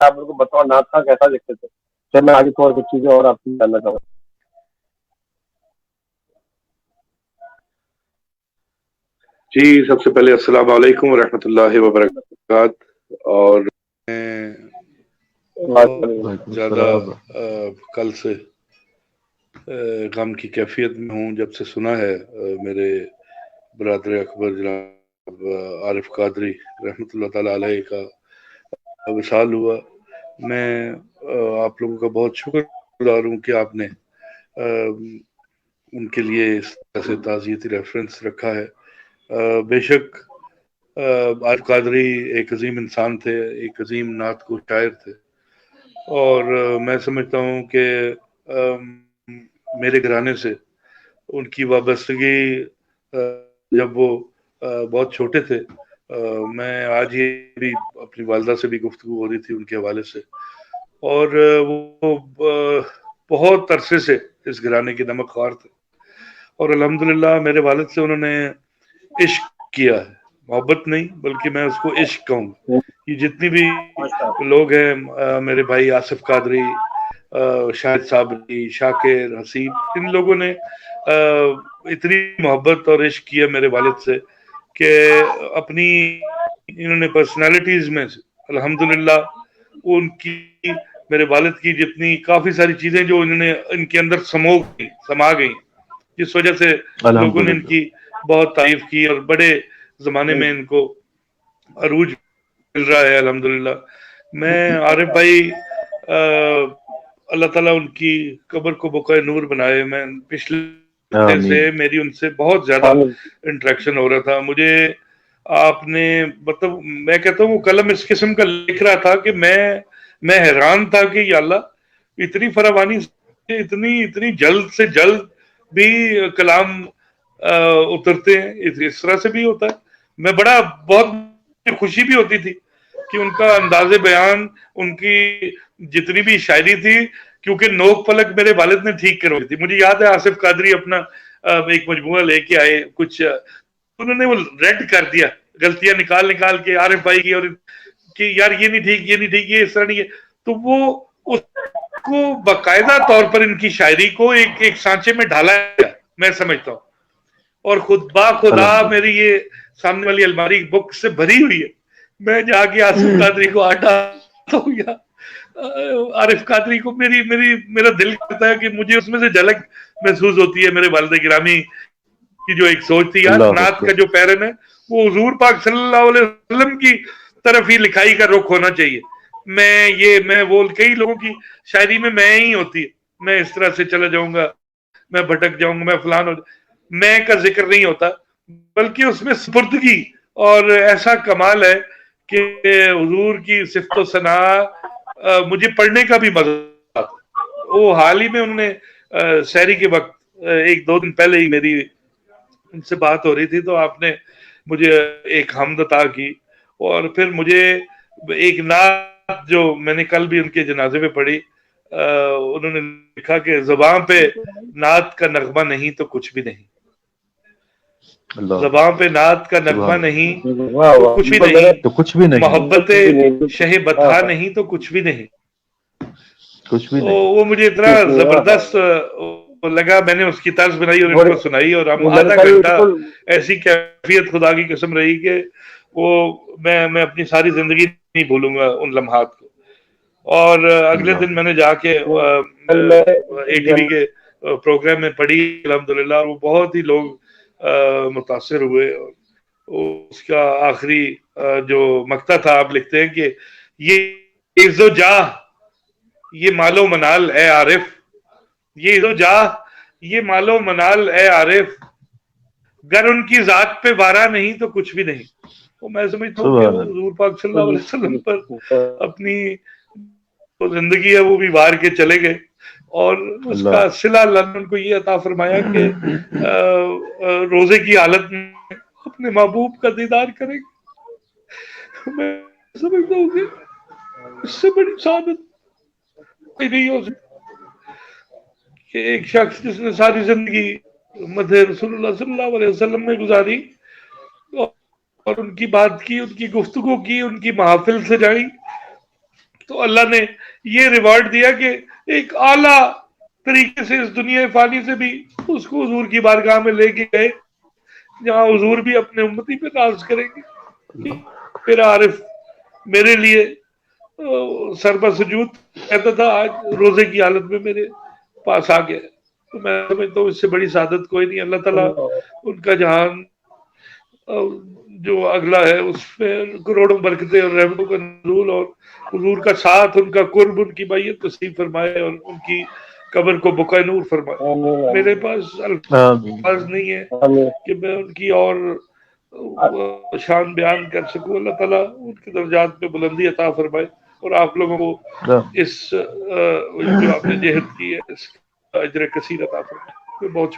آپ میرے کو بتاؤ نعت خواں کیسا دیکھتے تھے، پھر میں آگے اور کچھ چیزیں اور آپ سے جاننا چاہوں گا. جی سب سے پہلے السلام علیکم ورحمۃ اللہ وبرکاتہ. اور میں بہت زیادہ کل سے غم کی کیفیت میں ہوں جب سے سنا ہے میرے برادر اکبر جناب عارف قادری رحمۃ اللہ تعالی علیہ کا وصال ہوا. میں آپ لوگوں کا بہت شکر گزار ہوں کہ آپ نے ان کے لیے اس طرح سے تعزیتی ریفرنس رکھا ہے. بے شک عارف قادری ایک عظیم انسان تھے، ایک عظیم نعت کو شاعر تھے، اور میں سمجھتا ہوں کہ میرے گھرانے سے ان کی وابستگی جب وہ بہت چھوٹے تھے، میں آج یہ بھی اپنی والدہ سے بھی گفتگو ہو رہی تھی ان کے حوالے سے، اور وہ بہت عرصے سے اس گھرانے کے نمک خوار تھے، اور الحمدللہ میرے والد سے انہوں نے عشق کیا ہے، محبت نہیں بلکہ میں اس کو عشق کہوں گا. یہ جتنی بھی لوگ ہیں میرے بھائی آصف قادری، شاہد صابری، شاکر، حسیب، ان لوگوں نے اتنی محبت اور عشق کیا میرے والد سے کہ اپنی انہوں نے پرسنالٹیز میں سے الحمدللہ ان کی میرے والد کی جتنی کافی ساری چیزیں جو انہوں نے ان کے اندر سما گئی، جس وجہ سے لوگوں نے ان کی بہت تعریف کی اور بڑے زمانے میں ان کو عروج مل رہا ہے الحمدللہ. میں عارف بھائی اللہ تعالیٰ ان کی قبر کو بقائے نور بنائے. میں پچھلے سے میری ان سے بہت زیادہ انٹریکشن ہو رہا تھا. مجھے آپ نے مطلب میں کہتا ہوں وہ قلم اس قسم کا لکھ رہا تھا کہ میں حیران تھا کہ یا اللہ اتنی فراوانی سے اتنی جلد سے جلد بھی کلام اترتے ہیں، اس طرح سے بھی ہوتا ہے. میں بہت خوشی بھی ہوتی تھی کہ ان کا انداز بیان، ان کی جتنی بھی شاعری تھی، کیونکہ نوک پلک میرے والد نے ٹھیک کروائی تھی. مجھے یاد ہے آصف قادری اپنا ایک مجموعہ لے کے آئے، کچھ انہوں نے وہ ریڈ کر دیا غلطیاں نکال کے عارف بھائی کی، اور کہ یار یہ نہیں ٹھیک، یہ نہیں ٹھیک، یہ اس طرح نہیں ہے. تو وہ اس کو باقاعدہ طور پر ان کی شاعری کو ایک سانچے میں ڈھالا ہے میں سمجھتا ہوں، اور خدا میری یہ سامنے والی الماری بک سے بھری ہوئی ہے. میں جا کے آصف قادری کو آٹا ہوں یا عارف قادری کو میرا دل کرتا ہے کہ مجھے اس میں سے جھلک محسوس ہوتی ہے میرے والد گرامی کی جو ایک سوچ تھی. یار نعت کا جو پیرن ہے وہ حضور پاک صلی اللہ علیہ وسلم کی طرف ہی لکھائی کا رخ ہونا چاہیے. میں وہ کئی لوگوں کی شاعری میں ہی ہوتی ہے، میں اس طرح سے چلا جاؤں گا، میں بھٹک جاؤں گا، میں فلان ہو میں کا ذکر نہیں ہوتا، بلکہ اس میں سپردگی اور ایسا کمال ہے کہ حضور کی صفت و ثنا مجھے پڑھنے کا بھی مزہ آتا. وہ حال ہی میں انہوں نے سحری کے وقت ایک دو دن پہلے ہی میری ان سے بات ہو رہی تھی، تو آپ نے مجھے ایک حمد عطا کی، اور پھر مجھے ایک نعت جو میں نے کل بھی ان کے جنازے میں پڑھی، انہوں نے لکھا کہ زبان پہ نعت کا نغمہ نہیں تو کچھ بھی نہیں، زبان پہ نعت کا نغمہ نہیں تو کچھ بھی نہیں، محبت شہ بطحا نہیں تو کچھ بھی نہیں. وہ مجھے اتنا زبردست لگا، میں نے اس کی طرز بنائی اور ان کو سنائی، اور ہم آدھا گھنٹہ ایسی کیفیت خدا کی قسم رہی کہ وہ میں اپنی ساری زندگی نہیں بھولوں گا ان لمحات کو. اور اگلے دن میں نے جا کے ATV کے پروگرام میں پڑھی الحمدللہ، وہ بہت ہی لوگ متاثر ہوئے. اس کا آخری جو مقطع تھا، آپ لکھتے ہیں کہ یہ عز و جاہ، یہ مال و منال اے عارف، یہ عز و جاہ، یہ مال و منال اے عارف، گر ان کی ذات پہ وارا نہیں تو کچھ بھی نہیں. تو میں سمجھتا ہوں کہ حضور پاک صلی اللہ علیہ وسلم پر اپنی زندگی ہے وہ بھی وار کے چلے گئے، اور اس کا صلہ اللہ نے ان کو یہ عطا فرمایا کہ روزے کی حالت میں اپنے محبوب کا دیدار کریں گے. میں سمجھتا ہوں کہ اس سے بڑی سعادت کوئی نہیں ہو سکتی کہ ایک شخص جس نے ساری زندگی مدح رسول اللہ صلی اللہ علیہ وسلم میں گزاری، اور ان کی بات کی، ان کی گفتگو کی، ان کی محافل سے جائی، تو اللہ نے یہ ریوارڈ دیا کہ ایک اعلیٰ طریقے سے اس دنیا فانی سے بھی اس کو حضور کی بارگاہ میں لے کے گئے، جہاں حضور بھی اپنے امتی پہ ناز کریں گے۔ پھر عارف میرے لیے سر بسجود کہتا تھا، آج روزے کی حالت میں میرے پاس آ گیا، تو میں سمجھتا ہوں اس سے بڑی سعادت کوئی نہیں۔ اللہ تعالیٰ ان کا جہان جو اگلا ہے اس میں کروڑوں برکتیں اور رحمتوں کا نزول اور حضور کا ساتھ، ان کا قرب، ان کی معیت نصیب فرمائے اور ان کی قبر کو بقائے نور فرمائے۔ میرے پاس الفاظ نہیں ہے کہ میں ان کی اور شان بیان کر سکوں۔ اللہ تعالیٰ ان کے درجات میں بلندی عطا فرمائے اور آپ لوگوں کو اس جو آپ نے جہد کی ہے اس کا اجر کثیر عطا فرمائے۔ بہت